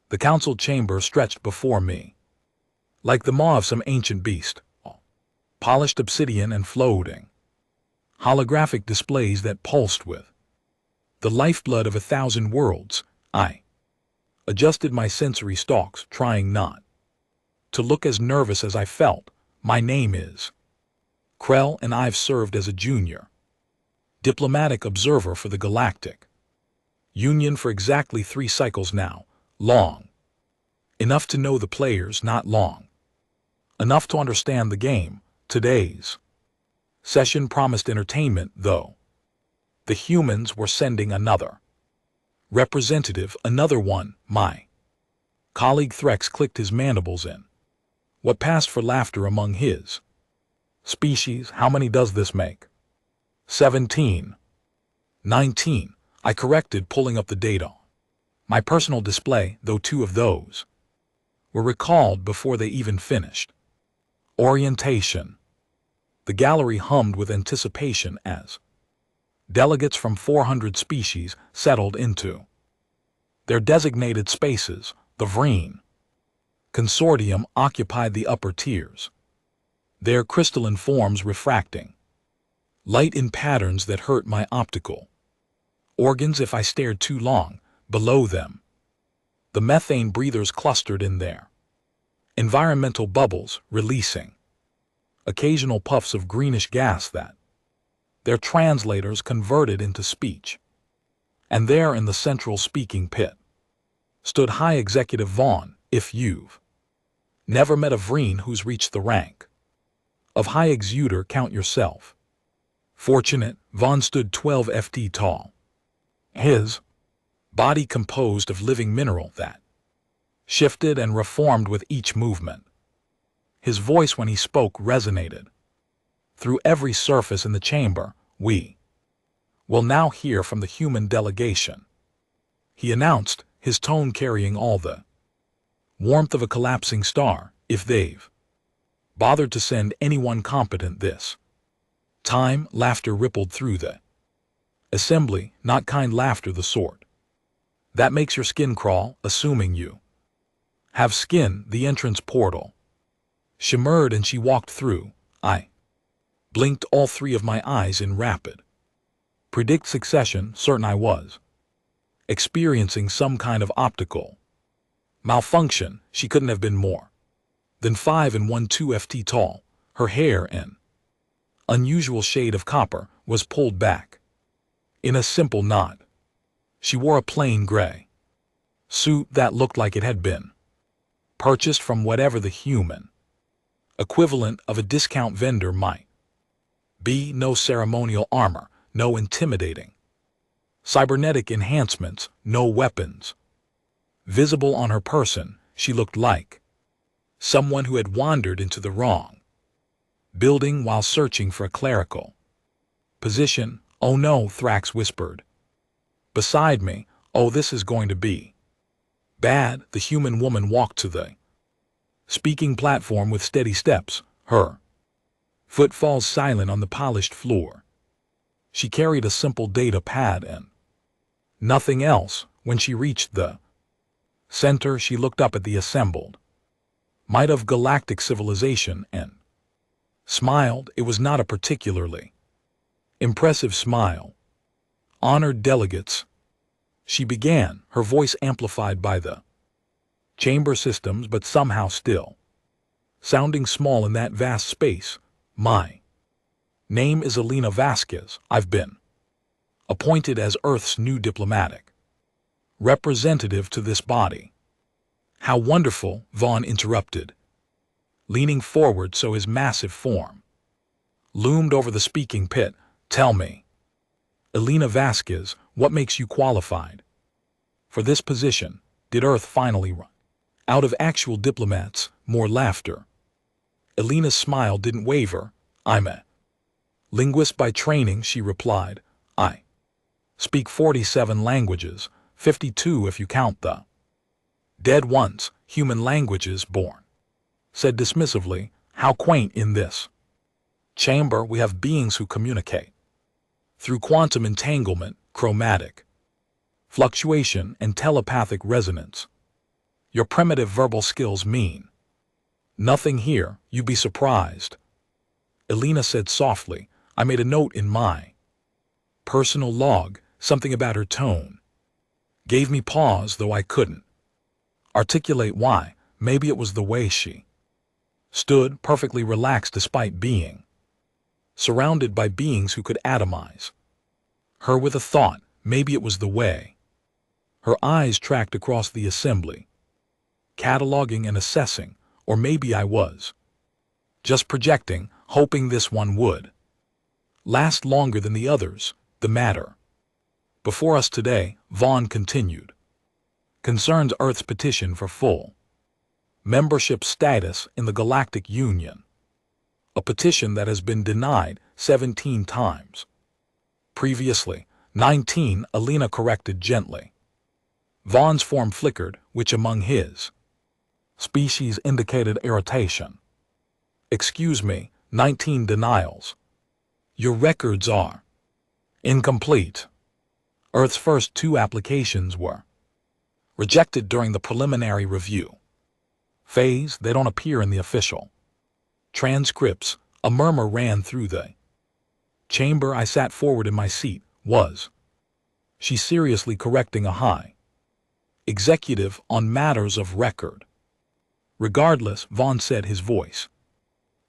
The council chamber stretched before me, like the maw of some ancient beast, polished obsidian and floating. Holographic displays that pulsed with the lifeblood of 1,000 worlds. I adjusted my sensory stalks, trying not to look as nervous as I felt. My name is Krell, and I've served as a junior diplomatic observer for the Galactic Union for exactly 3 cycles now. Long enough to know the players, not long enough to understand the game. Today's session promised entertainment, though. The humans were sending another representative, another one. My colleague Threx clicked his mandibles in what passed for laughter among his species. How many does this make? 17. 19. I corrected, pulling up the data. My personal display, though 2 of those were recalled before they even finished orientation. The gallery hummed with anticipation as delegates from 400 species settled into their designated spaces. The Vreen consortium occupied the upper tiers, their crystalline forms refracting light in patterns that hurt my optical organs if I stared too long. Below them, the methane breathers clustered in their environmental bubbles, releasing occasional puffs of greenish gas that their translators converted into speech. And there in the central speaking pit stood High Executive Vaughn. If you've never met a Vreen who's reached the rank of High Exuder, count yourself fortunate. Vaughn stood 12 ft tall, his body composed of living mineral that shifted and reformed with each movement. His voice, when he spoke, resonated through every surface in the chamber. We will now hear from the human delegation, he announced, his tone carrying all the warmth of a collapsing star. If they've bothered to send anyone competent this time. Laughter rippled through the assembly, not kind laughter, the sort that makes your skin crawl, assuming you have skin. The entrance portal shimmered and she walked through. I blinked, all 3 of my eyes in rapid predict succession, certain I was experiencing some kind of optical malfunction. She couldn't have been more than 5 and 1/2 ft tall. Her hair, an unusual shade of copper, was pulled back in a simple knot. She wore a plain gray suit that looked like it had been purchased from whatever the human equivalent of a discount vendor might be. No ceremonial armor, no intimidating cybernetic enhancements, no weapons visible on her person. She looked like someone who had wandered into the wrong building while searching for a clerical position. Oh no, Thrax whispered beside me. Oh, this is going to be bad. The human woman walked to the speaking platform with steady steps, her footfalls silent on the polished floor. She carried a simple data pad and nothing else. When she reached the center, she looked up at the assembled might of galactic civilization and smiled. It was not a particularly impressive smile. Honored delegates, she began, her voice amplified by the chamber systems, but somehow still sounding small in that vast space. My name is Elena Vasquez. I've been appointed as Earth's new diplomatic representative to this body. How wonderful, Vaughn interrupted, leaning forward so his massive form loomed over the speaking pit. Tell me, Elena Vasquez, what makes you qualified for this position? Did Earth finally run out of actual diplomats? More laughter. Elena's smile didn't waver. I'm a linguist by training, she replied. I speak 47 languages, 52 if you count the dead ones. Human languages, born said dismissively. How quaint. In this chamber we have beings who communicate through quantum entanglement, chromatic fluctuation, and telepathic resonance. Your primitive verbal skills mean nothing here, you'd be surprised. Elena said softly. I made a note in my personal log, something about her tone. Gave me pause, though I couldn't articulate why. Maybe it was the way she stood, perfectly relaxed despite being surrounded by beings who could atomize her with a thought. Maybe it was the way her eyes tracked across the assembly, cataloging and assessing. Or maybe I was just projecting, hoping this one would last longer than the others. The matter before us today, Vaughn continued, concerns Earth's petition for full membership status in the Galactic Union, a petition that has been denied 17 times. Previously, 19, Elena corrected gently. Vaughn's form flickered, which among his species indicated irritation. Excuse me, 19 denials. Your records are incomplete. Earth's first 2 applications were rejected during the preliminary review phase. They don't appear in the official transcripts. A murmur ran through the chamber. I sat forward in my seat. Was she seriously correcting a high executive on matters of record? Regardless, Vaughn said, his voice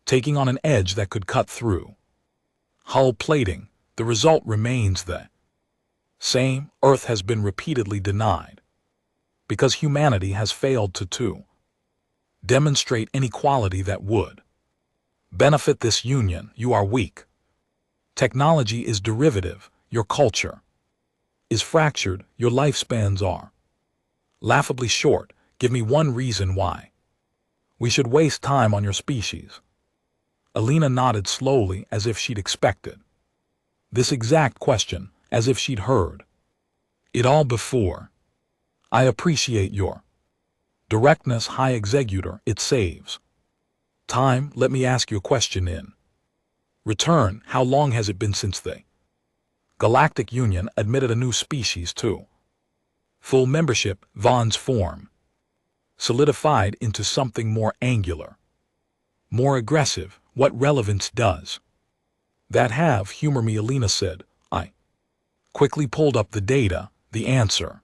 taking on an edge that could cut through hull plating, the result remains the same. Earth has been repeatedly denied because humanity has failed to demonstrate any quality that would benefit this union. You are weak. Technology is derivative. Your culture is fractured. Your lifespans are laughably short. Give me one reason why we should waste time on your species. Elena nodded slowly, as if she'd expected this exact question, as if she'd heard it all before. I appreciate your directness, High Executor. It saves time. Let me ask you a question in return. How long has it been since the Galactic Union admitted a new species to full membership? Vaughn's form solidified into something more angular, more aggressive. What relevance does that have? Humor me, Elena said. I quickly pulled up the data. The answer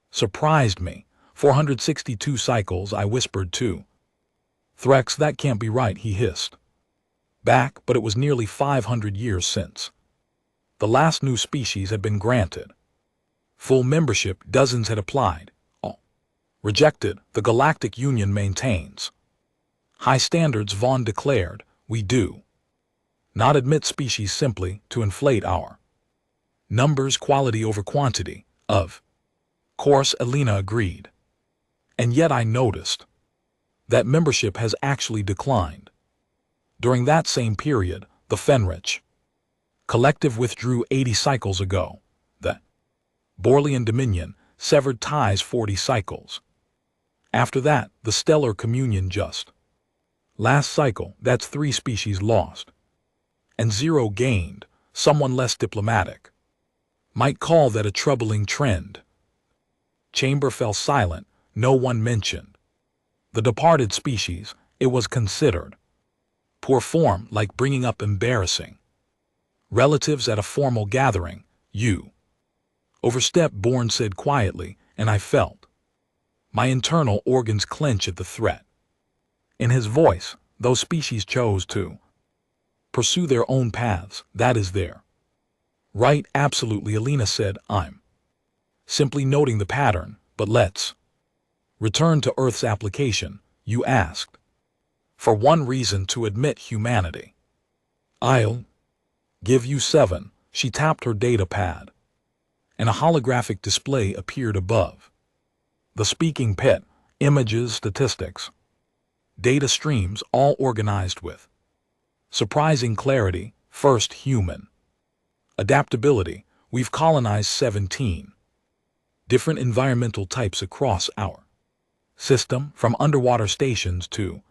surprised me. 462 cycles. I whispered to Threx. That can't be right, he hissed back, but it was nearly 500 years since the last new species had been granted full membership. Dozens had applied, all rejected. The Galactic Union maintains high standards, Vaughn declared. We do not admit species simply to inflate our numbers. Quality over quantity. Of course, Elena agreed. And yet I noticed that membership has actually declined. During that same period, the Fenrich Collective withdrew 80 cycles ago. The Borlean Dominion severed ties 40 cycles. After that, the Stellar Communion just last cycle. That's 3 species lost and 0 gained. Someone less diplomatic might call that a troubling trend. Chamber fell silent. No one mentioned the departed species. It was considered poor form, like bringing up embarrassing relatives at a formal gathering. You overstep, Bourne said quietly, and I felt my internal organs clench at the threat in his voice. Those species chose to pursue their own paths. That is their right. Absolutely, Elena said. I'm simply noting the pattern. But let's return to Earth's application. You asked for one reason to admit humanity. I'll give you 7. She tapped her data pad, and a holographic display appeared above the speaking pit. Images, statistics, data streams, all organized with surprising clarity. First, human adaptability. We've colonized 17 different environmental types across our system, from underwater stations to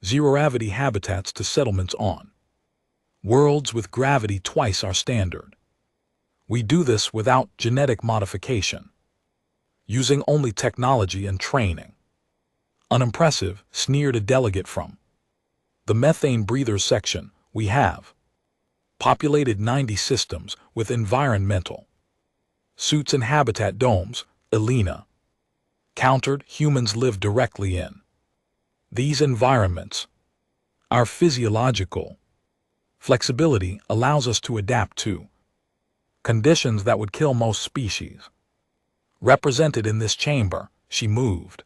zero-gravity habitats to settlements on worlds with gravity twice our standard. We do this without genetic modification. using only technology and training. Unimpressive, sneered a delegate from the methane breathers section. We have populated 90 systems with environmental suits and habitat domes, Elena countered. Humans live directly in these environments. Our physiological flexibility allows us to adapt to conditions that would kill most species. Represented in this chamber, she moved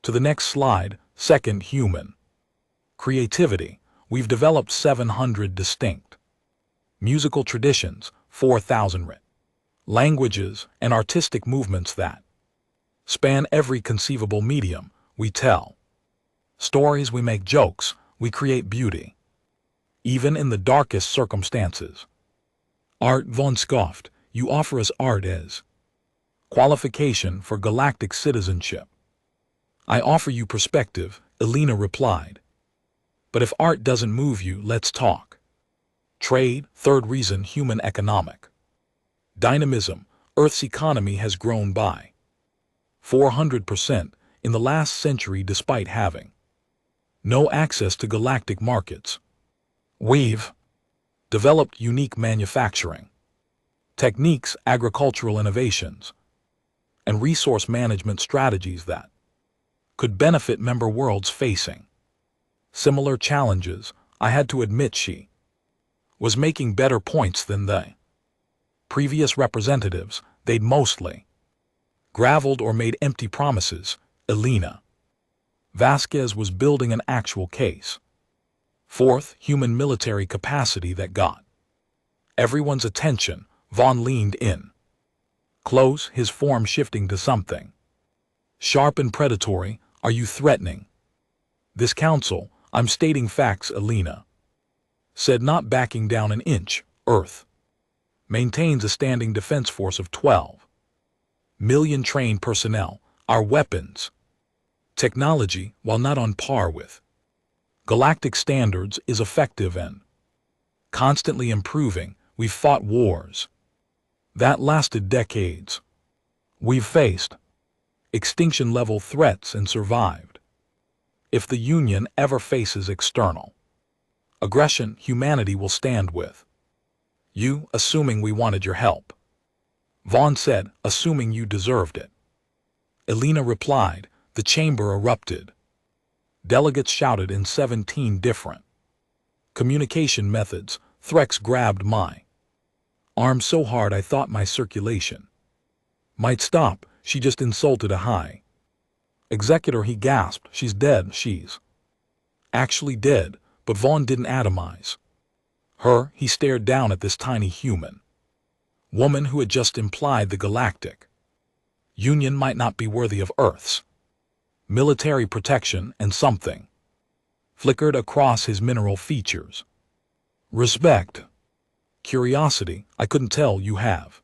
to the next slide. Second, human creativity. We've developed 700 distinct musical traditions, 4,000 written languages, and artistic movements that span every conceivable medium. We tell stories, we make jokes, we create beauty, even in the darkest circumstances. Art, Von scoffed. You offer us art as qualification for galactic citizenship. I offer you perspective, Elena replied. But if art doesn't move you, let's talk trade. Third reason, human economic dynamism. Earth's economy has grown by 400% in the last century despite having no access to galactic markets. We've developed unique manufacturing techniques, agricultural innovations, and resource management strategies that could benefit member worlds facing similar challenges. I had to admit she was making better points than the previous representatives. They'd mostly gravelled or made empty promises. Elena Vasquez was building an actual case. Fourth, human military capacity that got everyone's attention. Vaughn leaned in close, his form shifting to something sharp and predatory. Are you threatening this council? I'm stating facts, Elena said, not backing down an inch. Earth maintains a standing defense force of 12 million trained personnel. Our weapons technology, while not on par with galactic standards, is effective and constantly improving. We've fought wars that lasted decades. We've faced extinction-level threats and survived. If the Union ever faces external aggression, humanity will stand with you, assuming we wanted your help. Vaughn said, assuming you deserved it. Elena replied. The chamber erupted. Delegates shouted in 17 different communication methods. Threx grabbed my arm so hard I thought my circulation might stop. She just insulted a high executor, he gasped. She's dead. She's actually dead. But Vaughn didn't atomize her. He stared down at this tiny human woman who had just implied the galactic Union might not be worthy of Earth's military protection, and something flickered across his mineral features. Respect. Curiosity. I couldn't tell you have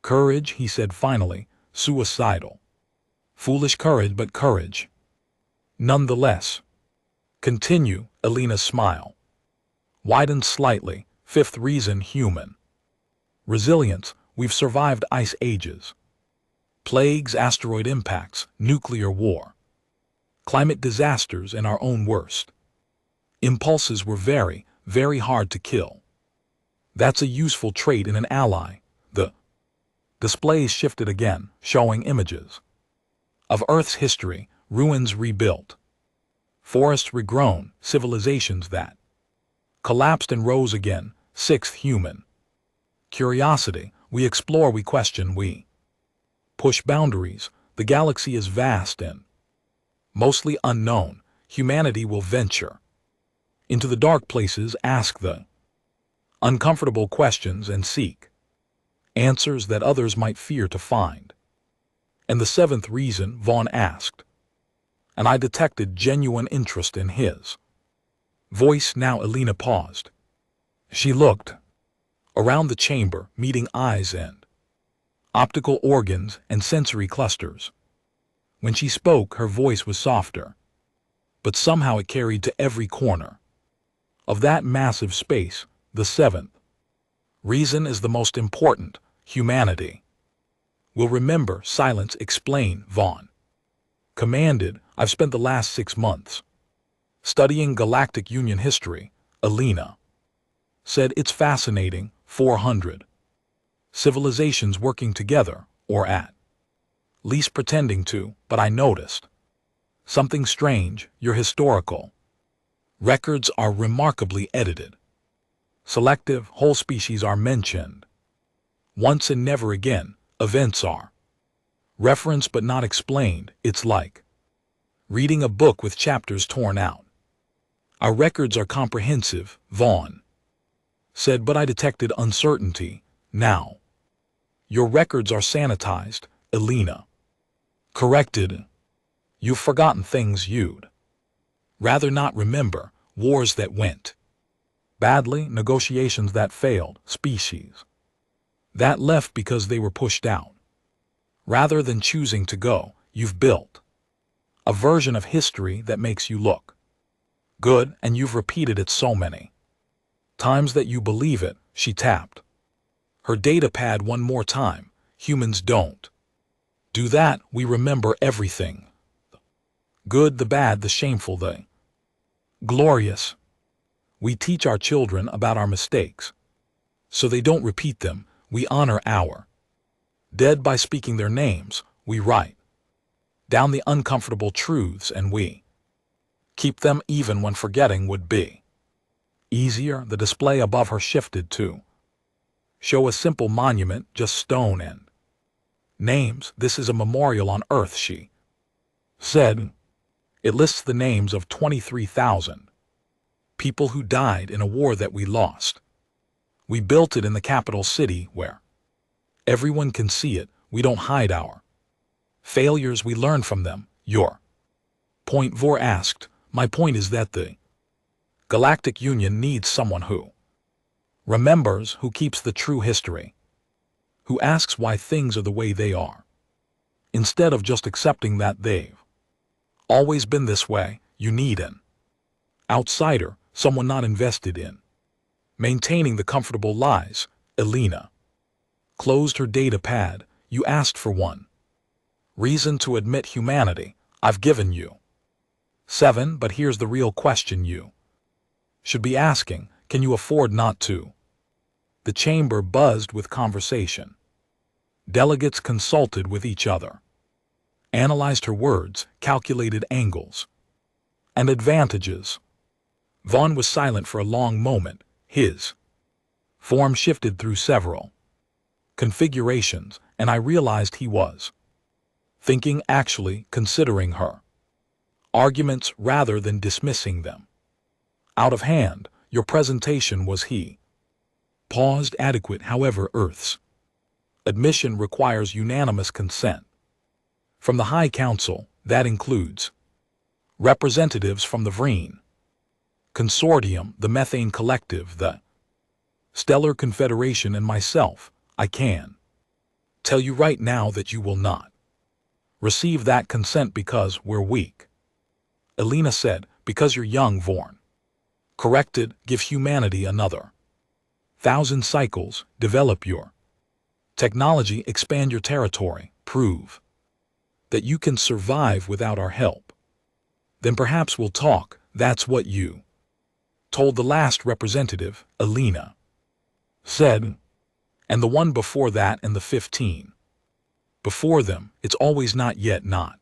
courage, he said finally. Suicidal. Foolish courage, but courage nonetheless. Continue. Elena's smile widened slightly. Fifth reason, human resilience. We've survived ice ages, plagues, asteroid impacts, nuclear war, climate disasters, and our own worst impulses were very, very hard to kill. That's a useful trait in an ally. The displays shifted again, showing images of Earth's history, ruins rebuilt, forests regrown, civilizations that collapsed and rose again. Sixth, human curiosity. We explore, we question, we push boundaries. The galaxy is vast and mostly unknown. Humanity will venture into the dark places, ask the uncomfortable questions, and seek answers that others might fear to find. And the seventh reason, Vaughn asked, and I detected genuine interest in his voice now. Elena paused. She looked around the chamber, meeting eyes and optical organs and sensory clusters. When she spoke, her voice was softer, but somehow it carried to every corner of that massive space. The seventh reason is the most important, humanity Will remember, silence, explain, Vaughn. Commanded, I've spent the last 6 months studying Galactic Union history, Alina. Said it's fascinating, 400 civilizations working together, or at least pretending to, but I noticed something strange. Your historical records are remarkably edited. Selective, whole species are mentioned once and never again. Events are referenced but not explained. It's like reading a book with chapters torn out. Our records are comprehensive, Vaughn said, but I detected uncertainty. Now, your records are sanitized, Alina corrected. You've forgotten things you'd rather not remember, wars that went badly, negotiations that failed, species that left because they were pushed out. Rather than choosing to go, you've built a version of history that makes you look good, and you've repeated it so many times that you believe it. She tapped her data pad one more time. Humans don't do that. We remember everything. The good, the bad, the shameful, the glorious. We teach our children about our mistakes so they don't repeat them. We honor our dead by speaking their names. We write down the uncomfortable truths, and we keep them even when forgetting would be easier. The display above her shifted to show a simple monument, just stone and names. This is a memorial on Earth, she said. It lists the names of 23,000 people who died in a war that we lost. We built it in the capital city where everyone can see it. We don't hide our failures, we learn from them. Your point, Vor asked. My point is that the Galactic Union needs someone who remembers, who keeps the true history, who asks why things are the way they are, instead of just accepting that they've always been this way. You need an outsider, someone not invested in maintaining the comfortable lies. Alina closed her data pad. You asked for one reason to admit humanity. I've given you 7, but here's the real question you should be asking. Can you afford not to? The chamber buzzed with conversation. Delegates consulted with each other, analyzed her words, calculated angles and advantages. Vaughn was silent for a long moment. His form shifted through several configurations, and I realized he was thinking, actually considering her arguments rather than dismissing them out of hand. Your presentation was, he paused, adequate. However, Earth's admission requires unanimous consent from the High Council. That includes representatives from the Vreen Consortium, the Methane Collective, the Stellar Confederation, and myself. I can tell you right now that you will not receive that consent because we're weak. Alina said. Because you're young, Vorn corrected. Give humanity another 1,000 cycles. Develop your technology, expand your territory, prove that you can survive without our help. Then perhaps we'll talk. That's what you told the last representative, Alina said, and the one before that, and the 15 before them. It's always not yet, not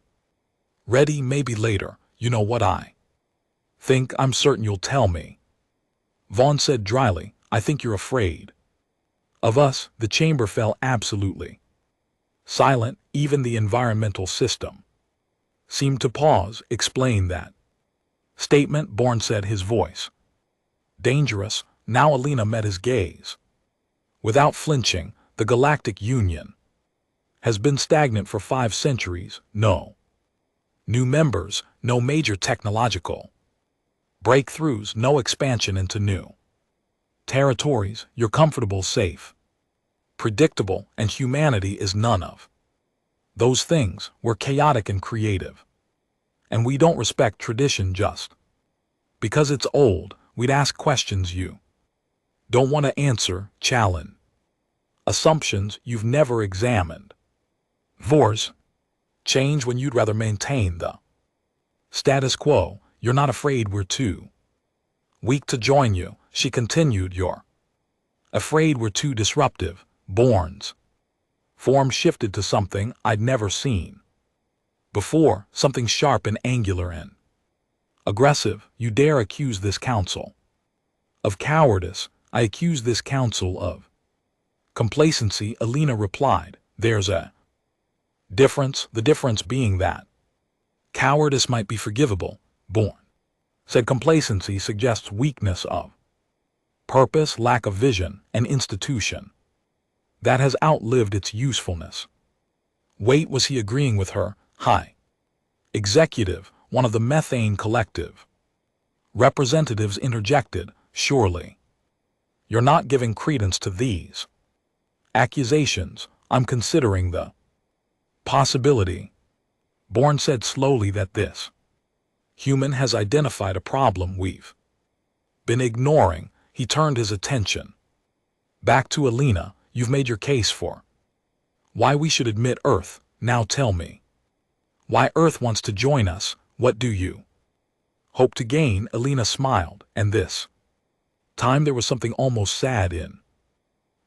ready, maybe later. You know what I think? I'm certain you'll tell me. Vaughn said dryly. I think you're afraid of us. The chamber fell absolutely silent. Even the environmental system seemed to pause. Explain that statement, Bourne said, his voice dangerous. Now Alina met his gaze without flinching. The Galactic Union has been stagnant for 5 centuries. No new members, no major technological breakthroughs, no expansion into new territories. You're comfortable, safe, predictable, and humanity is none of those things. We're chaotic and creative, and we don't respect tradition just because it's old. We'd ask questions you don't want to answer, challenge assumptions you've never examined. Vors, change when you'd rather maintain the status quo. You're not afraid we're too weak to join you, she continued. You're afraid we're too disruptive. Bourne's form shifted to something I'd never seen before, something sharp and angular and aggressive. You dare accuse this council of cowardice? I accuse this council of complacency, Alina replied. There's a difference, the difference being that cowardice might be forgivable, Bourne said. Complacency suggests weakness of purpose, lack of vision, an institution that has outlived its usefulness. Wait, was he agreeing with her? High executive, one of the methane collective representatives, interjected. Surely you're not giving credence to these accusations. I'm considering the possibility, Bourne said slowly, that this human has identified a problem we've been ignoring. He turned his attention back to Alina. You've made your case for why we should admit Earth. Now tell me why Earth wants to join us. What do you hope to gain? Alina smiled, and this time there was something almost sad in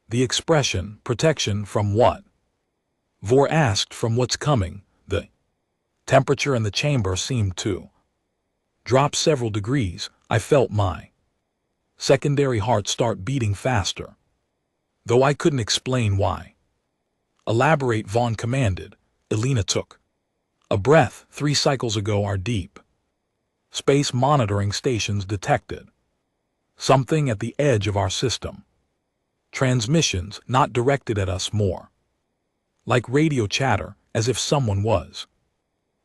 the expression. Protection from what? Vor asked. From what's coming. The temperature in the chamber seemed to drop several degrees. I felt my secondary heart start beating faster, though I couldn't explain why. Elaborate, Vaughn commanded. Alina took a breath. 3 cycles ago, our deep space monitoring stations detected something at the edge of our system. Transmissions not directed at us, more like radio chatter, as if someone was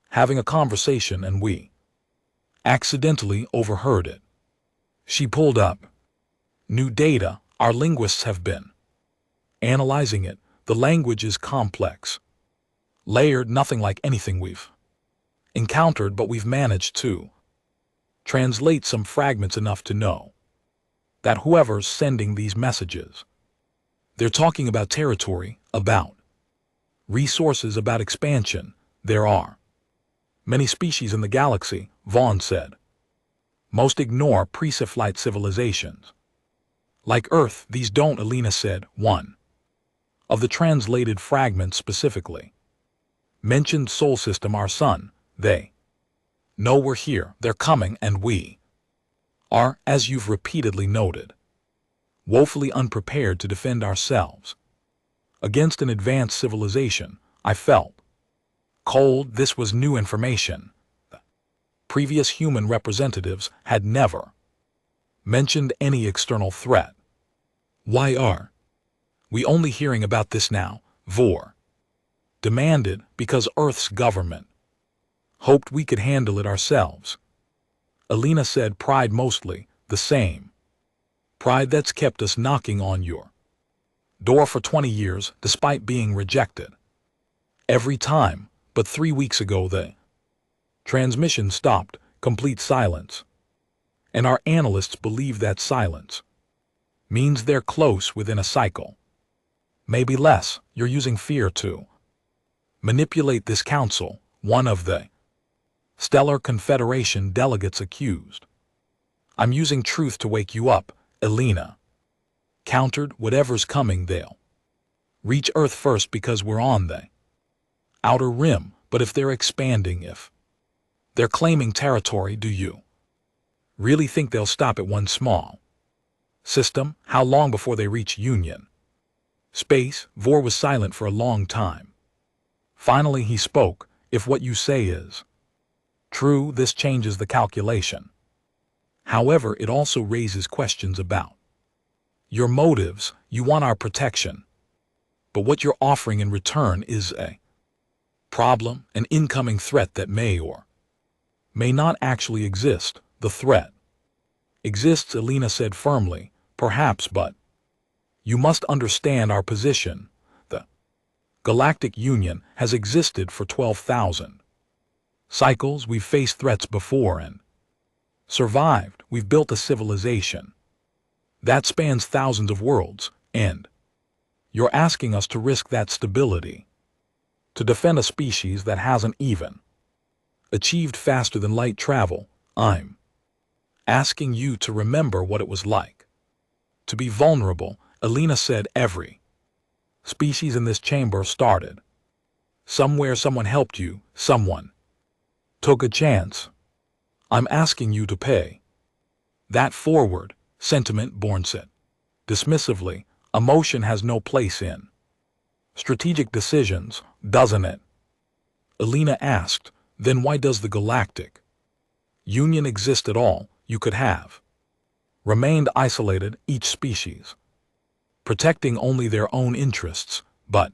having a conversation and we accidentally overheard it. She pulled up new data. Our linguists have been analyzing it. The language is complex, layered, nothing like anything we've encountered, but we've managed to translate some fragments enough to know that whoever's sending these messages, they're talking about territory, about resources, about expansion. There are many species in the galaxy, Vaughn said. Most ignore pre-Siflite civilizations like Earth. These don't, Alina said. One of the translated fragments specifically mentioned Sol System, our sun. They know we're here, they're coming, and we are, as you've repeatedly noted, woefully unprepared to defend ourselves against an advanced civilization. I felt cold. This was new information. The previous human representatives had never mentioned any external threat. Why are we only hearing about this now? Vor demanded. Because Earth's government hoped we could handle it ourselves, Alina said. Pride, mostly the same pride that's kept us knocking on your door for 20 years, despite being rejected every time. But 3 weeks ago the transmission stopped. Complete silence. And our analysts believe that silence means they're close within a cycle. Maybe less. You're using fear to manipulate this council, one of the Stellar Confederation delegates accused. I'm using truth to wake you up, Alina countered. Whatever's coming, they'll reach Earth first because we're on the outer rim. But if they're expanding, if they're claiming territory, do you really think they'll stop at one small system? How long before they reach Union space? Vor was silent for a long time. Finally he spoke. If what you say is true, this changes the calculation. However, it also raises questions about your motives. You want our protection, but what you're offering in return is a problem, an incoming threat that may or may not actually exist. The threat exists, Alina said firmly. Perhaps, but you must understand our position. The Galactic Union has existed for 12,000 cycles. We've faced threats before and survived. We've built a civilization that spans thousands of worlds, and you're asking us to risk that stability To defend a species that hasn't even achieved faster than light travel, I'm asking you to remember what it was like to be vulnerable. Alina said every species in this chamber started somewhere. Someone helped you, someone took a chance. I'm asking you to pay that forward. Sentiment, Bourne said dismissively. Emotion has no place in strategic decisions, doesn't it? Alina asked. Then why does the Galactic Union exist at all? You could have remained isolated, each species protecting only their own interests, but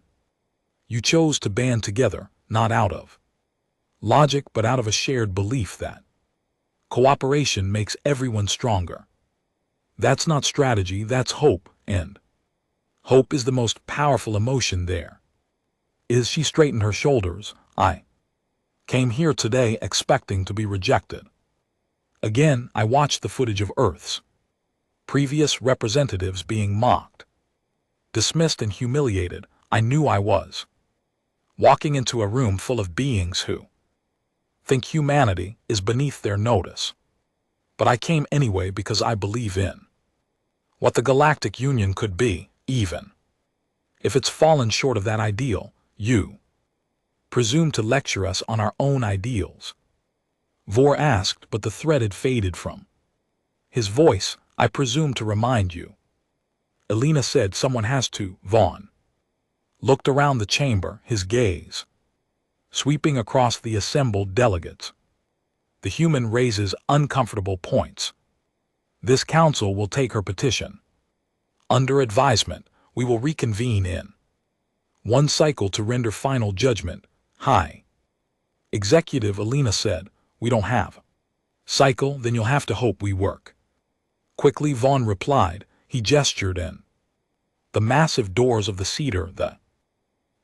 you chose to band together, not out of logic but out of a shared belief that cooperation makes everyone stronger. That's not strategy, that's hope, and hope is the most powerful emotion there is. She straightened her shoulders. I came here today expecting to be rejected. Again, I watched the footage of Earth's previous representatives being mocked, dismissed and humiliated. I knew I was walking into a room full of beings who think humanity is beneath their notice. But I came anyway because I believe in what the Galactic Union could be, even if it's fallen short of that ideal. You presume to lecture us on our own ideals, Vor asked, but the thread had faded from his voice. I presume to remind you, Alina said. Someone has to. Vaughn looked around the chamber, his gaze sweeping across the assembled delegates. The human raises uncomfortable points. This council will take her petition under advisement. We will reconvene in one cycle to render final judgment. High Executive, Alina said. We don't have cycle, then you'll have to hope we work quickly, Vaughn replied. He gestured in the massive doors of the cedar. The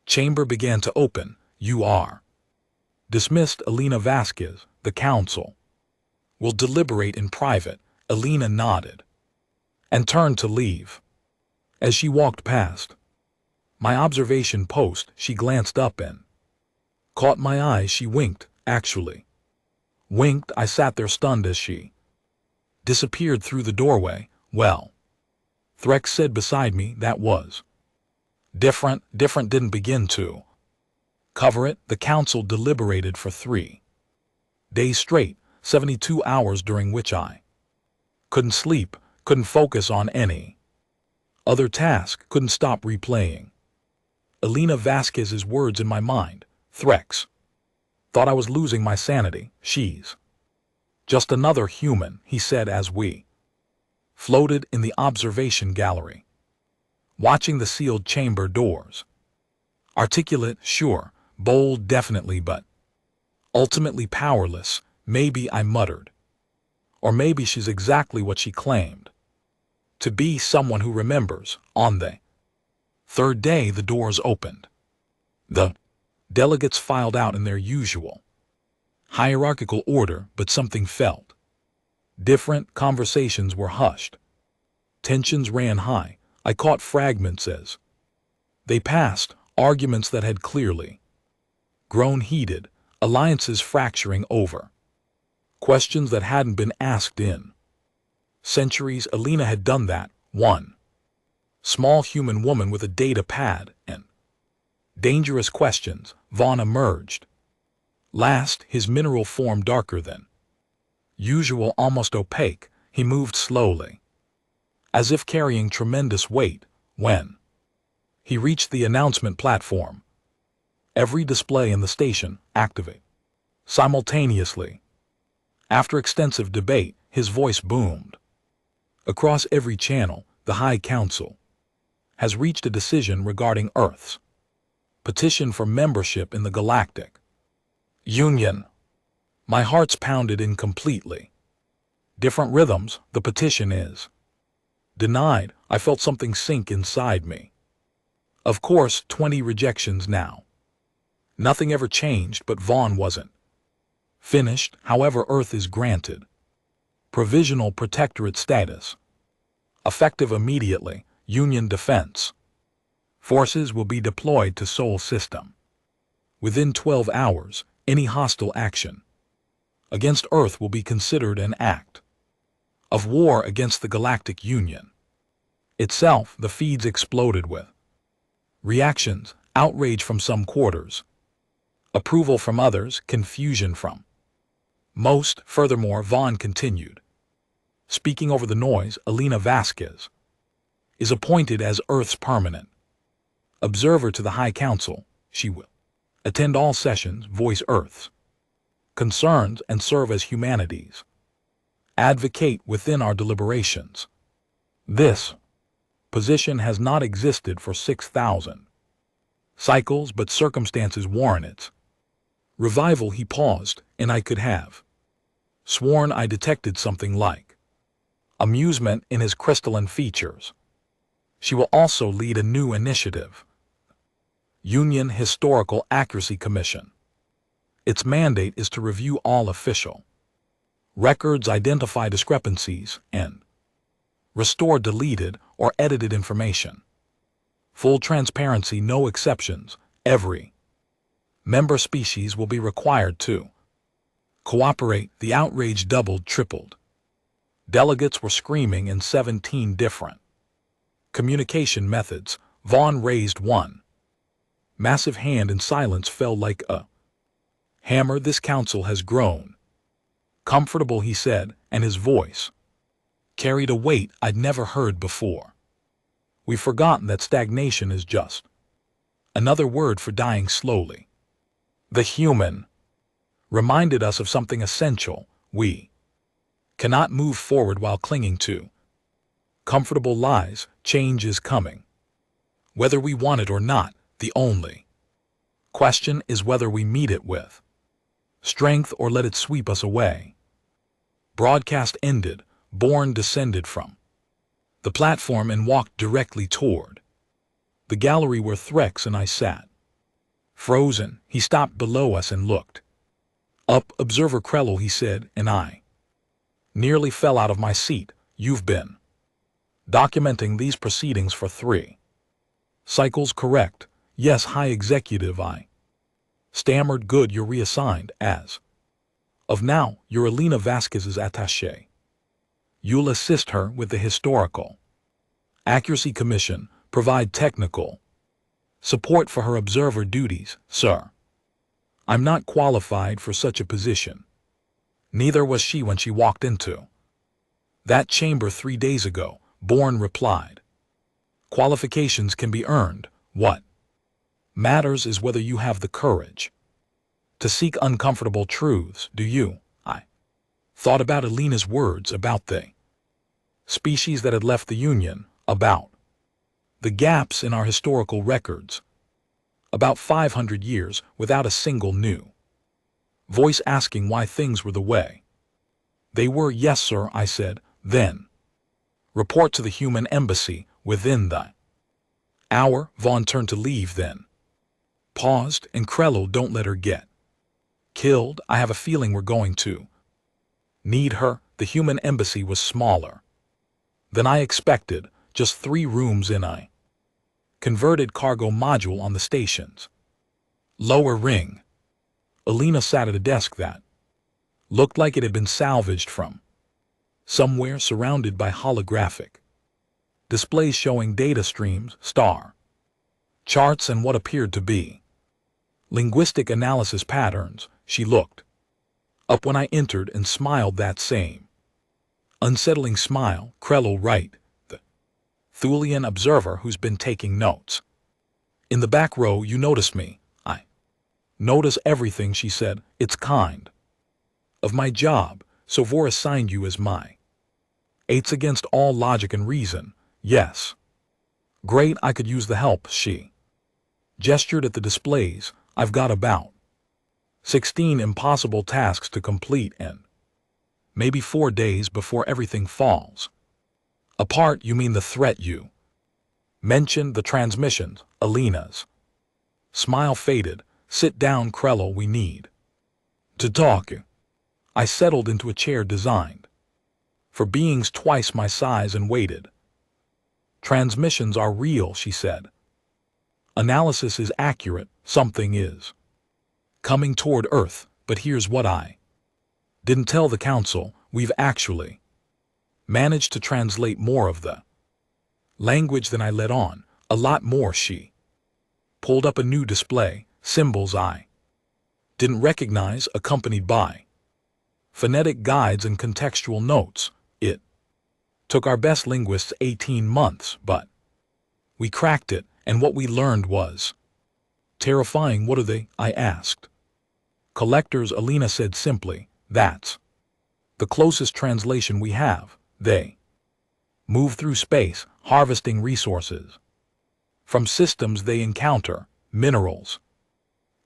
chamber began to open. You are dismissed, Alina Vasquez. The council will deliberate in private. Alina nodded and turned to leave. As she walked past my observation post, she glanced up and caught my eye. She winked, actually winked. I sat there stunned as she disappeared through the doorway. Well, Threx said beside me, that was different. Different didn't begin to cover it. The council deliberated for 3 days straight, 72 hours during which I couldn't sleep, couldn't focus on any other task, couldn't stop replaying Alina Vasquez's words in my mind. Threx thought I was losing my sanity. She's just another human, he said as we floated in the observation gallery, watching the sealed chamber doors. Articulate, sure, bold, definitely, but ultimately powerless. Maybe, I muttered. Or maybe she's exactly what she claimed to be, someone who remembers. On the 3rd day, the doors opened. The delegates filed out in their usual hierarchical order, but something felt different. Conversations were hushed. Tensions ran high. I caught fragments as they passed, arguments that had clearly grown heated, alliances fracturing over questions that hadn't been asked in centuries. Alina had done that. One small human woman with a data pad and dangerous questions. Vaughn emerged last, his mineral form darker than usual, almost opaque. He moved slowly, as if carrying tremendous weight. When he reached the announcement platform, every display in the station activated simultaneously. After extensive debate, his voice boomed across every channel. The High Council has reached a decision regarding Earth's petition for membership in the Galactic Union. My heart's pounded in completely different rhythms. The petition is denied. I felt something sink inside me. Of course, 20 rejections now. Nothing ever changed, but Vaughn wasn't finished. However, Earth is granted provisional protectorate status, effective immediately. Union defense forces will be deployed to Sol system. Within 12 hours, any hostile action against Earth will be considered an act of war against the Galactic Union itself. The feeds exploded with reactions, outrage from some quarters, approval from others, confusion from most. Furthermore, Vaughn continued, speaking over the noise, Elena Vasquez is appointed as Earth's permanent observer to the High Council. She will attend all sessions, voice Earth's concerns, and serve as humanity's advocate within our deliberations. This position has not existed for 6,000 cycles, but circumstances warrant its revival. He paused, and I could have sworn I detected something like amusement in his crystalline features. She will also lead a new initiative, Union Historical Accuracy Commission. Its mandate is to review all official records, identify discrepancies, and restore deleted or edited information. Full transparency, no exceptions. Every member species will be required to cooperate. The outrage doubled, tripled. Delegates were screaming in 17 different communication methods. Vaughn raised one massive hand and silence fell like a hammer. This council has grown comfortable, he said, and his voice carried a weight I'd never heard before. We've forgotten that stagnation is just another word for dying slowly. The human reminded us of something essential. We cannot move forward while clinging to comfortable lies. Change is coming, whether we want it or not. The only question is whether we meet it with strength or let it sweep us away. Broadcast ended. Bourne descended from the platform and walked directly toward the gallery where Threx and I sat. Frozen, he stopped below us and looked up. Observer Krellel, he said, and I nearly fell out of my seat. You've been documenting these proceedings for 3 cycles, correct? Yes, High Executive, I stammered. Good, you're reassigned as of now. You're Elena Vasquez's attaché. You'll assist her with the Historical Accuracy Commission, provide technical support for her observer duties. Sir, I'm not qualified for such a position. Neither was she when she walked into that chamber 3 days ago, Bourne replied. Qualifications can be earned. What matters is whether you have the courage to seek uncomfortable truths. Do you? I thought about Elena's words about the species that had left the Union, about the gaps in our historical records, about 500 years without a single new voice asking why things were the way they were. Yes, sir, I said. Then report to the human embassy within the hour. Vaughn turned to leave, then paused, and Krellel, don't let her get killed. I have a feeling we're going to need her. The human embassy was smaller than I expected, just 3 rooms in a converted cargo module on the station's lower ring. Elena sat at a desk that looked like it had been salvaged from somewhere, surrounded by holographic displays showing data streams, star charts, and what appeared to be linguistic analysis patterns. She looked up when I entered and smiled that same unsettling smile. Krellel, right, the Thulian observer who's been taking notes. In the back row, you noticed me. I notice everything, she said. It's kind of my job, so Vor assigned you as my aides against all logic and reason. Yes. Great, I could use the help. She gestured at the displays. I've got about 16 impossible tasks to complete in maybe 4 days before everything falls apart. You mean the threat you mentioned, the transmissions? Elena's smile faded. Sit down, Krellel, we need to talk. I settled into a chair designed for beings twice my size and waited. Transmissions are real, she said. Analysis is accurate. Something is coming toward Earth, but here's what I didn't tell the Council. We've actually managed to translate more of the language than I let on, a lot more. She pulled up a new display, symbols I didn't recognize, accompanied by phonetic guides and contextual notes. It took our best linguists 18 months, but we cracked it, and what we learned was terrifying. What are they? I asked. Collectors, Alina said simply. That's the closest translation we have. They move through space, harvesting resources from systems they encounter, minerals,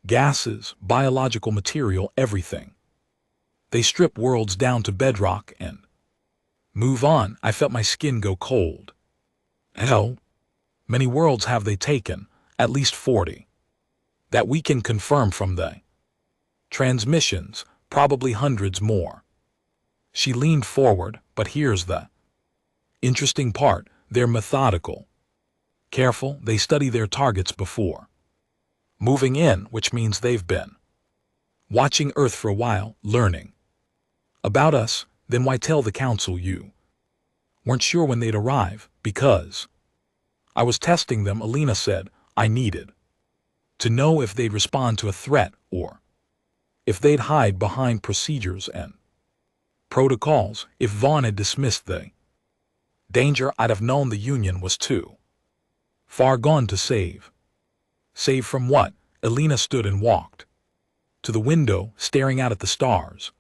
gases, biological material, everything. They strip worlds down to bedrock and move on. I felt my skin go cold. Hell, many worlds have they taken? At least 40. That we can confirm from the transmissions, probably hundreds more. She leaned forward, but here's the interesting part. They're methodical. Careful, they study their targets before moving in, which means they've been watching Earth for a while, learning about us. Then why tell the Council you weren't sure when they'd arrive? Because I was testing them, Alina said. I needed to know if they'd respond to a threat or if they'd hide behind procedures and protocols. If Vaughn had dismissed the danger, I'd have known the Union was too far gone to save. Save from what? Alina stood and walked to the window, staring out at the stars.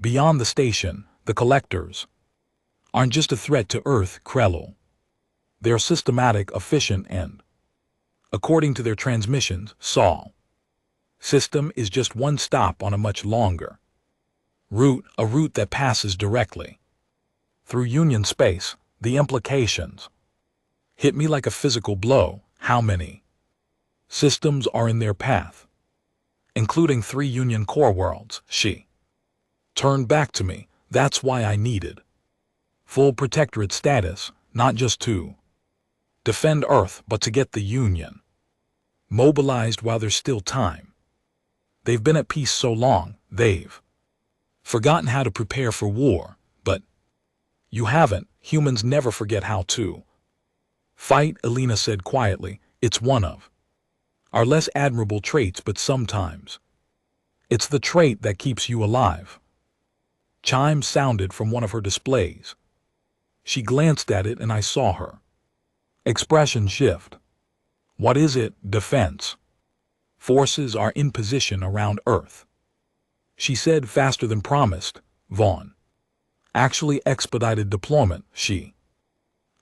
Beyond the station, the collectors aren't just a threat to Earth, Krell. They're systematic, efficient, and, according to their transmissions, Sol system is just one stop on a much longer route, a route that passes directly through Union space. The implications hit me like a physical blow. How many systems are in their path, including 3 Union core worlds? She turned back to me. That's why I needed full protectorate status, not just to defend Earth, but to get the Union mobilized while there's still time. They've been at peace so long, they've forgotten how to prepare for war. But you haven't. Humans never forget how to fight, Alina said quietly. It's one of our less admirable traits, but sometimes it's the trait that keeps you alive. Chimes sounded from one of her displays. She glanced at it and I saw her expression shift. What is it? Defense forces are in position around Earth, she said, faster than promised. Vaughn actually expedited deployment. She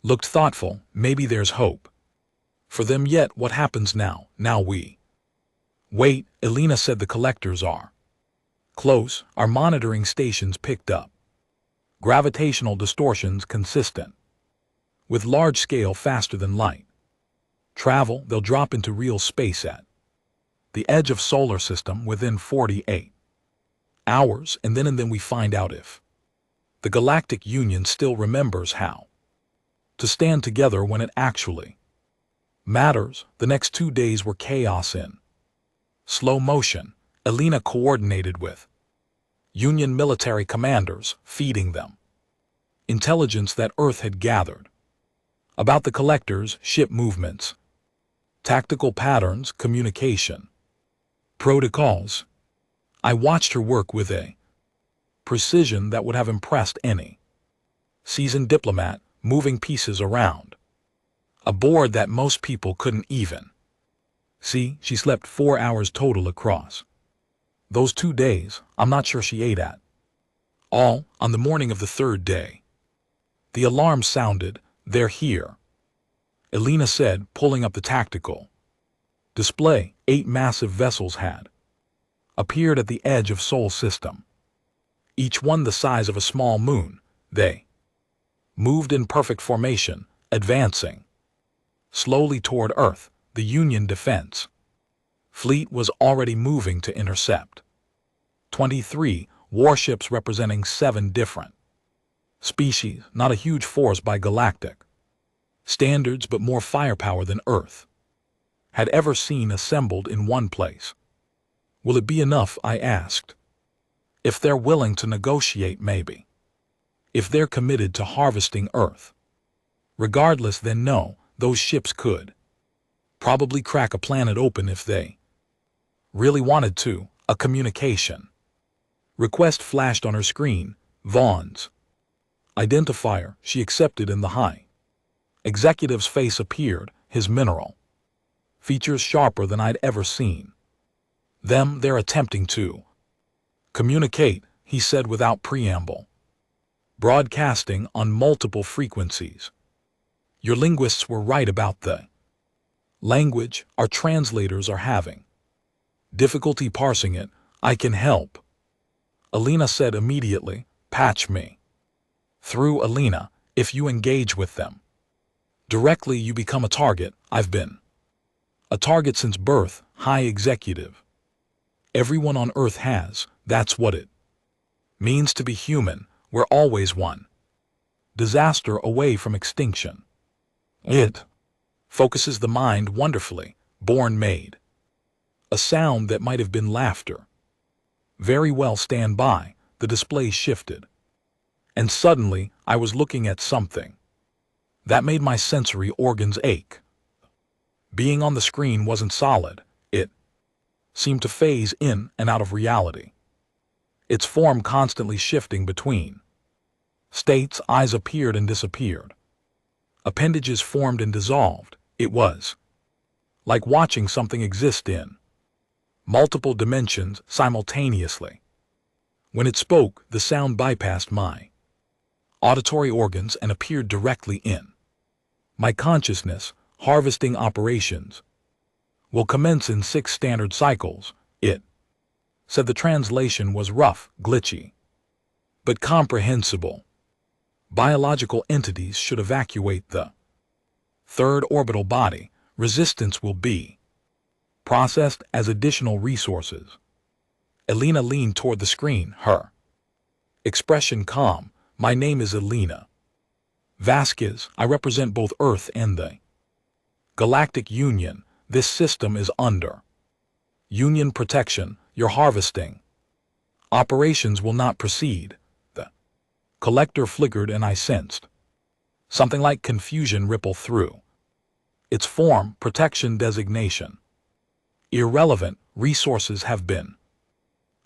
looked thoughtful. Maybe there's hope for them yet. What happens now? Now we wait, Alina said. The collectors are close. Our monitoring stations picked up gravitational distortions consistent with large scale, faster than light travel. They'll drop into real space at the edge of solar system within 48 hours, and then we find out if the Galactic Union still remembers how to stand together when it actually matters. The next 2 days were chaos in slow motion. Alina coordinated with Union military commanders, feeding them intelligence that Earth had gathered about the collectors, ship movements, tactical patterns, communication protocols. I watched her work with a precision that would have impressed any seasoned diplomat, moving pieces around a board that most people couldn't even see. She slept 4 hours total across those 2 days. I'm not sure she ate at all. On the morning of the 3rd day, the alarm sounded. They're here, Alina said, pulling up the tactical display. 8 massive vessels had appeared at the edge of Sol system, each one the size of a small moon. They moved in perfect formation, advancing slowly toward Earth. The Union defense fleet was already moving to intercept 23 warships representing 7 different species. Not a huge force by galactic standards, but more firepower than Earth had ever seen assembled in one place. Will it be enough? I asked. If they're willing to negotiate, maybe. If they're committed to harvesting Earth. Regardless, then no, those ships could probably crack a planet open if they really wanted to. A communication request flashed on her screen. Vaughn's identifier. She accepted, and the high executive's face appeared, his mineral features sharper than I'd ever seen. They're attempting to communicate, he said without preamble. Broadcasting on multiple frequencies. Your linguists were right about the language. Our translators are having difficulty parsing it. I can help. Alina said immediately. Patch me through. Alina, if you engage with them directly, you become a target. I've been a target since birth, high executive. Everyone on Earth has. That's what it means to be human. We're always one disaster away from extinction. It focuses the mind wonderfully. Born made a sound that might have been laughter. Very well, stand by. The display shifted. And suddenly, I was looking at something that made my sensory organs ache. Being on the screen wasn't solid. It seemed to phase in and out of reality. Its form constantly shifting between states. Eyes appeared and disappeared. Appendages formed and dissolved. It was like watching something exist in multiple dimensions simultaneously. When it spoke, the sound bypassed my auditory organs and appeared directly in my consciousness. Harvesting operations will commence in 6 standard cycles, it said. The translation was rough, glitchy, but comprehensible. Biological entities should evacuate the 3rd orbital body. Resistance will be processed as additional resources. Alina leaned toward the screen, her expression calm. My name is Alina Vasquez. I represent both Earth and the Galactic Union. This system is under Union protection. Your harvesting operations will not proceed. The collector flickered, and I sensed something like confusion ripple through its form. Protection designation irrelevant. Resources have been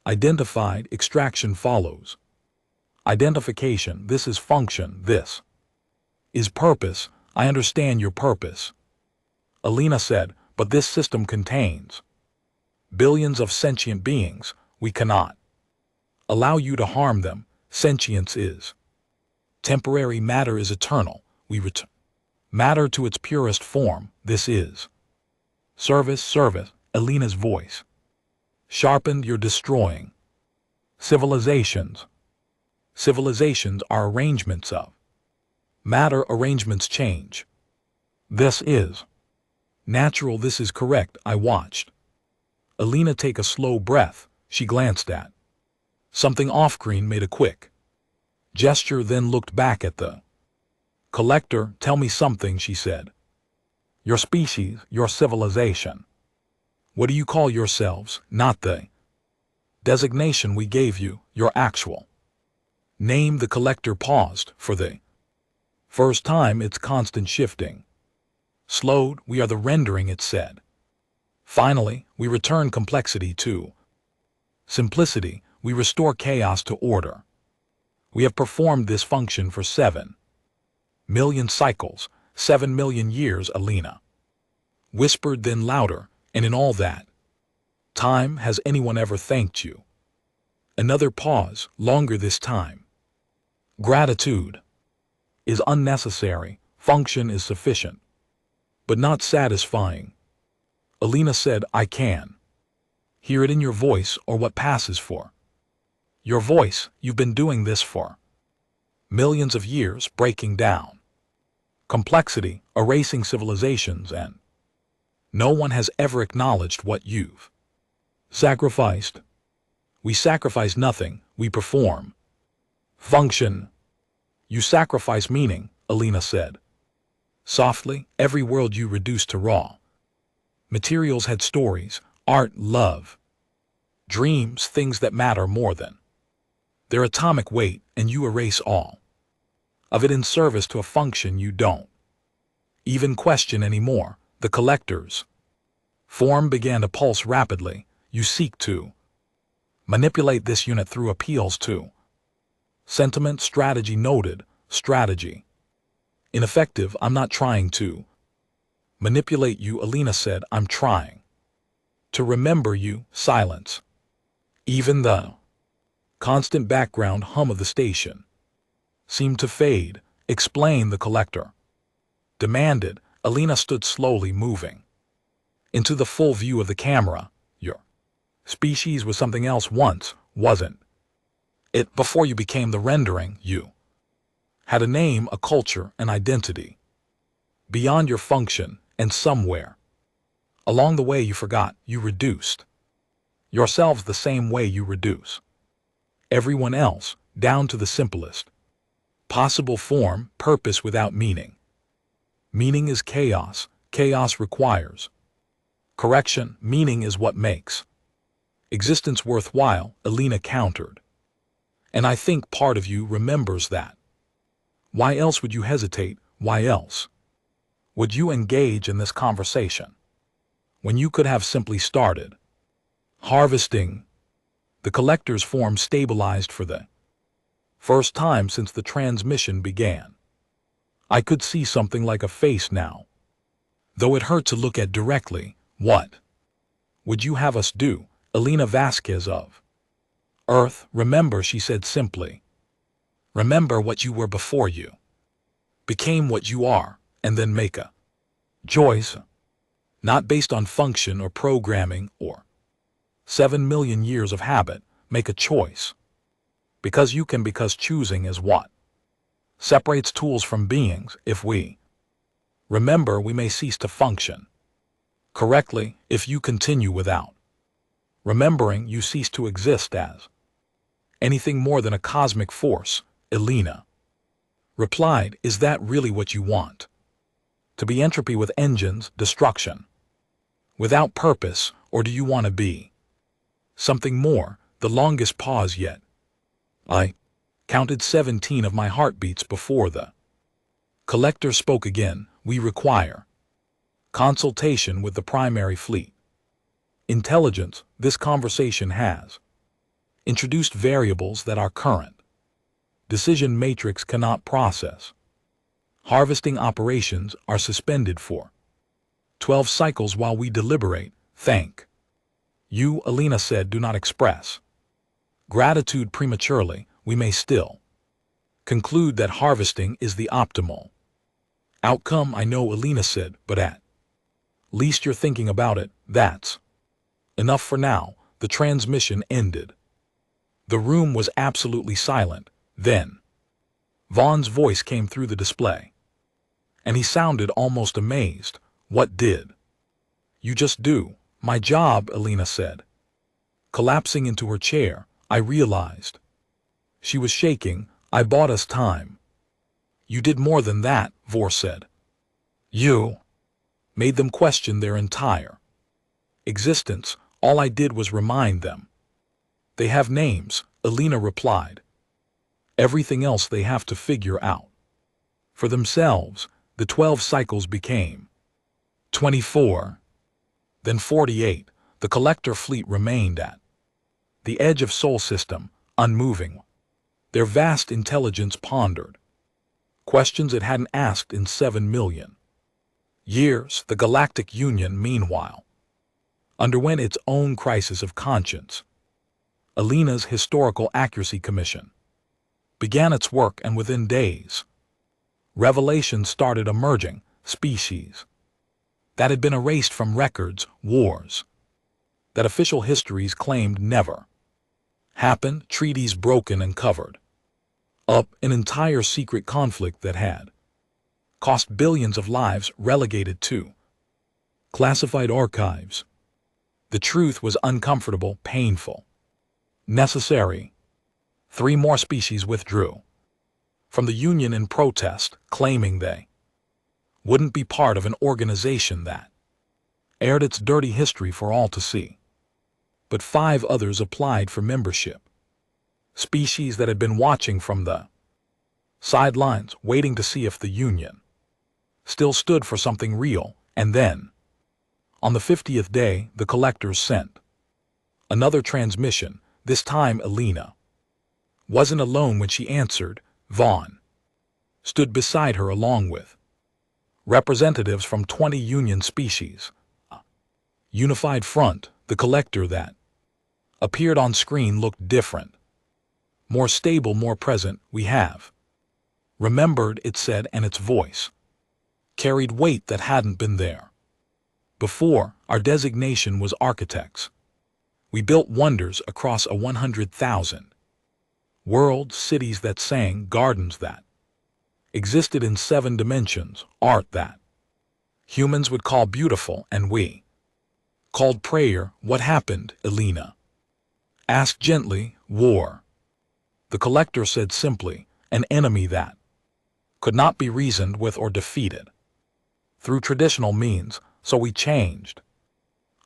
identified. Extraction follows identification. This is function. This is purpose. I understand your purpose, Alina said, but this system contains billions of sentient beings. We cannot allow you to harm them. Sentience is temporary. Matter is eternal. We return matter to its purest form. This is service. Alina's voice sharpened. You're destroying civilizations. Civilizations are arrangements of matter. Arrangements change. This is natural. This is correct. I watched Alina take a slow breath. She glanced at something off-screen, made a quick gesture, then looked back at the collector. Tell me something, she said. Your species, your civilization. What do you call yourselves? Not the designation we gave you, your actual name. The collector paused. For the first time, its constant shifting slowed. We are the rendering, it said. Finally, we return complexity to simplicity. We restore chaos to order. We have performed this function for 7 million cycles, 7 million years, Alina whispered, then louder. And in all that time, has anyone ever thanked you? Another pause, longer this time. Gratitude is unnecessary. Function is sufficient, but not satisfying. Alina said, I can hear it in your voice, or what passes for your voice. You've been doing this for millions of years, breaking down complexity, erasing civilizations, and no one has ever acknowledged what you've sacrificed. We sacrifice nothing. We perform function. You sacrifice meaning, Alina said softly. Every world you reduced to raw materials had stories, art, love, dreams, things that matter more than their atomic weight, and you erase all of it in service to a function you don't even question anymore. The collector's form began to pulse rapidly. You seek to manipulate this unit through appeals to sentiment. Strategy noted. Strategy ineffective. I'm not trying to manipulate you, Alina said. I'm trying to remember you. Silence. Even the constant background hum of the station seemed to fade. Explain, the collector demanded. Alina stood slowly, moving into the full view of the camera. Your species was something else once, wasn't it? Before you became the rendering, you had a name, a culture, an identity beyond your function, and somewhere along the way you forgot. You reduced yourselves the same way you reduce everyone else, down to the simplest possible form. Purpose without meaning. Meaning is chaos. Chaos requires correction. Meaning is what makes existence worthwhile, Alina countered. And I think part of you remembers that. Why else would you hesitate? Why else would you engage in this conversation when you could have simply started harvesting? The collector's form stabilized for the first time since the transmission began. I could see something like a face now, though it hurt to look at directly. What would you have us do? Alina Vasquez of Earth, remember, she said simply. Remember what you were before you became what you are, and then make a choice, not based on function or programming or 7 million years of habit. Make a choice because you can, because choosing is what separates tools from beings. If we remember, we may cease to function correctly. If you continue without remembering, you cease to exist as anything more than a cosmic force. Alina replied, is that really what you want? To be entropy with engines, destruction without purpose, or do you want to be something more? The longest pause yet. I counted 17 of my heartbeats before the collector spoke again. We require consultation with the primary fleet intelligence. This conversation has introduced variables that our current decision matrix cannot process. Harvesting operations are suspended for 12 cycles while we deliberate. Thank you, Alina said. Do not express gratitude prematurely. We may still conclude that harvesting is the optimal outcome. I know, Alina said, but at least you're thinking about it. That's enough for now. The transmission ended. The room was absolutely silent. Then Vaughn's voice came through the display, and he sounded almost amazed. What did you just do? My job, Alina said, collapsing into her chair. I realized she was shaking. I bought us time. You did more than that, Vor said. You made them question their entire existence. All I did was remind them. They have names, Alina replied. Everything else they have to figure out for themselves. The 12 cycles became 24, then 48. The collector fleet remained at the edge of Sol system, unmoving. Their vast intelligence pondered questions it hadn't asked in 7 million years. The Galactic Union, meanwhile, underwent its own crisis of conscience. Alina's Historical Accuracy Commission began its work, and within days, revelations started emerging. Species that had been erased from records, wars that official histories claimed never happened, treaties broken and covered up, an entire secret conflict that had cost billions of lives relegated to classified archives. The truth was uncomfortable, painful, necessary. 3 more species withdrew from the Union in protest, claiming they wouldn't be part of an organization that aired its dirty history for all to see. but 5 others applied for membership. Species that had been watching from the sidelines, waiting to see if the Union still stood for something real. And then, on the 50th day, the collectors sent another transmission. This time Alina wasn't alone when she answered. Vaughn stood beside her along with representatives from 20 Union species. A unified front. The collector that appeared on screen looked different, more stable, more present. We have remembered, it said, and its voice carried weight that hadn't been there before. Our designation was architects. We built wonders across a 100,000 world, cities that sang, gardens that existed in 7 dimensions, art that humans would call beautiful, and we called prayer. What happened? Alina asked gently. War. The collector said simply, an enemy that could not be reasoned with or defeated through traditional means. So we changed.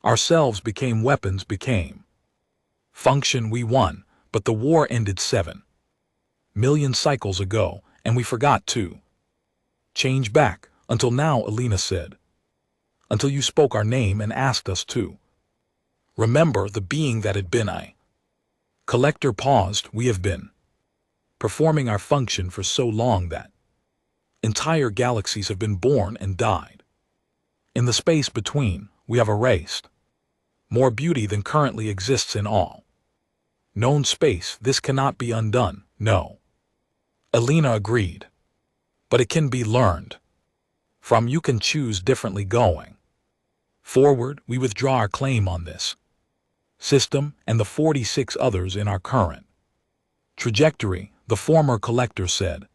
Ourselves became weapons, became function. We won, but the war ended 7 million cycles ago, and we forgot to change back. Until now, Alina said. Until you spoke our name and asked us to remember the being that had been. I. Collector paused. We have been performing our function for so long that entire galaxies have been born and died. In the space between, we have erased more beauty than currently exists in all known space. This cannot be undone. No. Alina agreed. But it can be learned from. You can choose differently going forward. We withdraw our claim on this system and the 46 others in our current trajectory. The former collector said.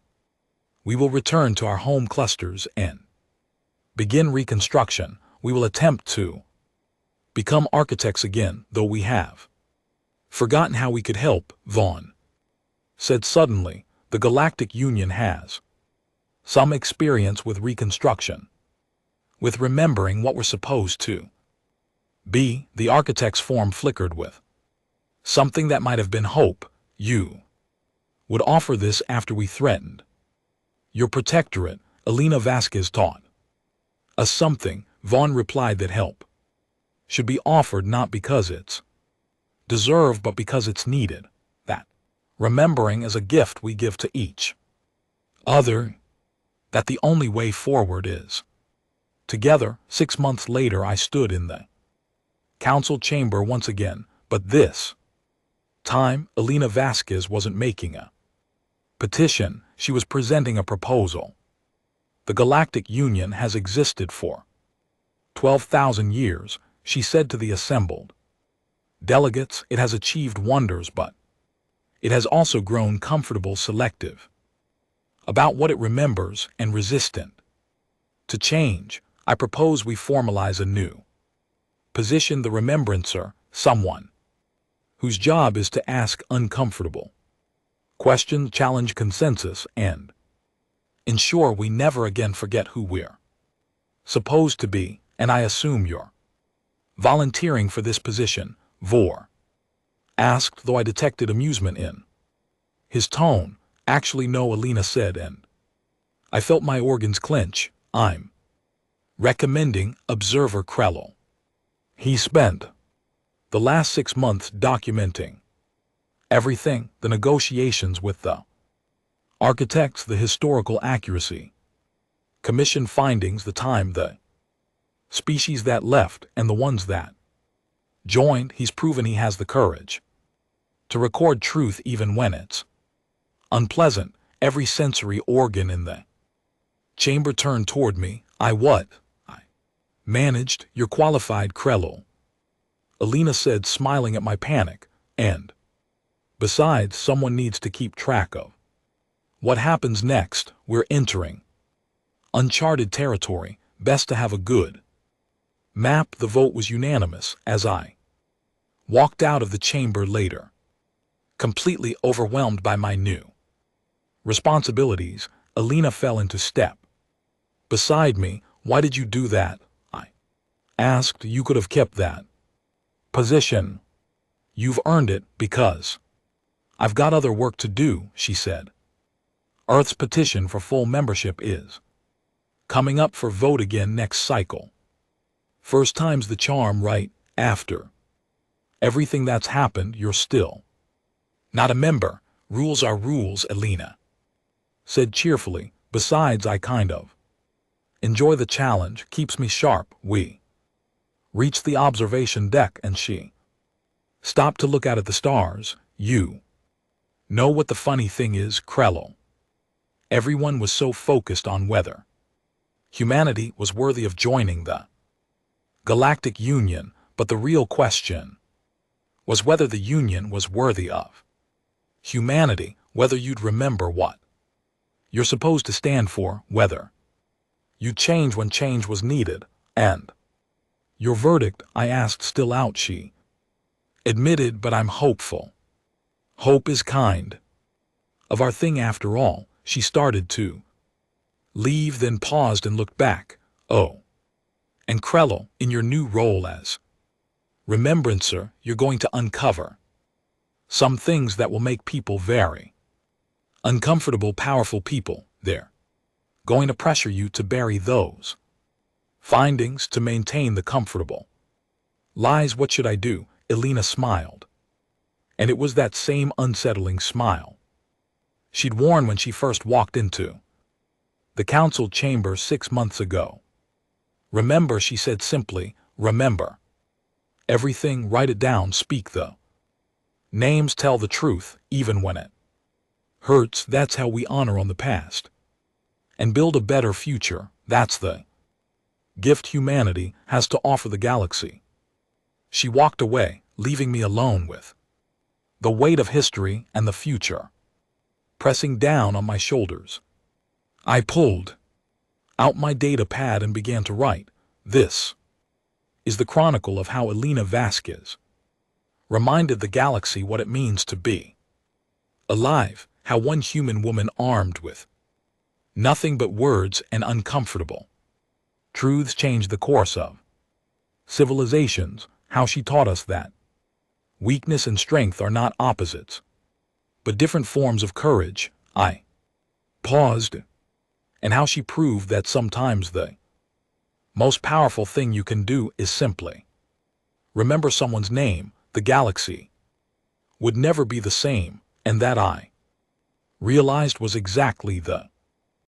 We will return to our home clusters and begin reconstruction. We will attempt to become architects again, though we have forgotten how we could help. Vaughn said suddenly. The Galactic Union has some experience with reconstruction, with remembering what we're supposed to be. The architect's form flickered with something that might have been hope. You would offer this after we threatened your protectorate, Alina Vasquez taught us something. Vaughn replied that help should be offered not because it's deserved, but because it's needed. That remembering is a gift we give to each other. That the only way forward is together. 6 months later, I stood in the council chamber once again, but this time Alina Vasquez wasn't making a petition. She was presenting a proposal. The Galactic Union has existed for 12,000 years, she said to the assembled delegates. It has achieved wonders, but it has also grown comfortable, selective about what it remembers, and resistant to change. I propose we formalize a new position, the remembrancer, someone whose job is to ask uncomfortable questions, challenge consensus, and ensure we never again forget who we're supposed to be. And I assume you're volunteering for this position, Vor asked, though I detected amusement in his tone. Actually no, Alina said, and I felt my organs clench. I'm recommending Observer Krellel. He spent the last 6 months documenting everything, the negotiations with the architects, the historical accuracy, commission findings, the time, the species that left, and the ones that joined. He's proven he has the courage to record truth even when it's unpleasant. Every sensory organ in the chamber turned toward me. I managed. You're qualified, Krellel, Alina said, smiling at my panic. And besides, someone needs to keep track of what happens next. We're entering uncharted territory. Best to have a good map. The vote was unanimous as I walked out of the chamber later, completely overwhelmed by my new responsibilities. Alina fell into step beside me. Why did you do that? I asked. You could have kept that position. You've earned it because I've got other work to do, she said. Earth's petition for full membership is coming up for vote again next cycle. First time's the charm, right? After everything that's happened, you're still not a member. Rules are rules, Elena said cheerfully. Besides, I kind of enjoy the challenge, keeps me sharp. We reached the observation deck and she stopped to look out at the stars. You know what the funny thing is, Krello? Everyone was so focused on whether humanity was worthy of joining the Galactic Union, but the real question was whether the Union was worthy of humanity, whether you'd remember what you're supposed to stand for, whether you'd change when change was needed, and your verdict, I asked, still out, she admitted, but I'm hopeful. Hope is kind of our thing after all. She started to leave, then paused and looked back. Oh, and Krello, in your new role as Remembrancer, you're going to uncover some things that will make people very uncomfortable. Powerful people, they're going to pressure you to bury those findings to maintain the comfortable lies. What should I do? Elena smiled. And it was that same unsettling smile she'd worn when she first walked into the council chamber 6 months ago. Remember, she said simply, remember everything, write it down, speak the names, tell the truth, even when it hurts. That's how we honor on the past and build a better future. That's the gift humanity has to offer the galaxy. She walked away, leaving me alone with the weight of history and the future pressing down on my shoulders. I pulled out my data pad and began to write. This is the chronicle of how Elena Vasquez reminded the galaxy what it means to be alive, how one human woman armed with nothing but words and uncomfortable truths changed the course of civilizations, how she taught us that weakness and strength are not opposites, but different forms of courage. I paused, and how she proved that sometimes the most powerful thing you can do is simply remember someone's name. The galaxy would never be the same, and that I realized was exactly the